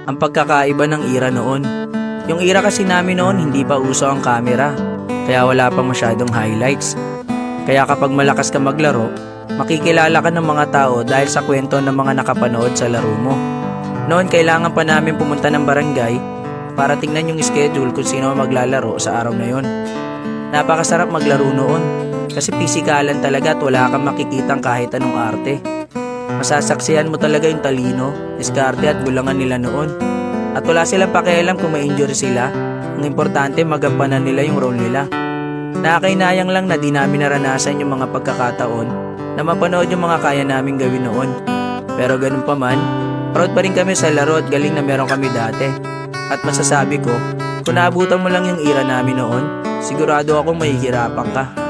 ang pagkakaiba ng era noon. Yung era kasi namin noon hindi pa uso ang camera, kaya wala pa masyadong highlights. Kaya kapag malakas ka maglaro, makikilala ka ng mga tao dahil sa kwento ng mga nakapanood sa laro mo. Noon kailangan pa namin pumunta ng barangay para tingnan yung schedule kung sino maglalaro sa araw na yon. Napakasarap maglaro noon kasi pisikalan talaga at wala kang makikitang kahit anong arte. Masasaksihan mo talaga yung talino, diskarte at bulangan nila noon. At wala silang pakialam kung may injury sila, ang importante magampanan nila yung role nila. Nakakainayang lang na di namin naranasan yung mga pagkakataon na mapanood yung mga kaya namin gawin noon. Pero ganun pa man, proud pa rin kami sa laro at galing na meron kami dati. At masasabi ko, kung naabutan mo lang yung era namin noon, sigurado akong mahihirapan ka.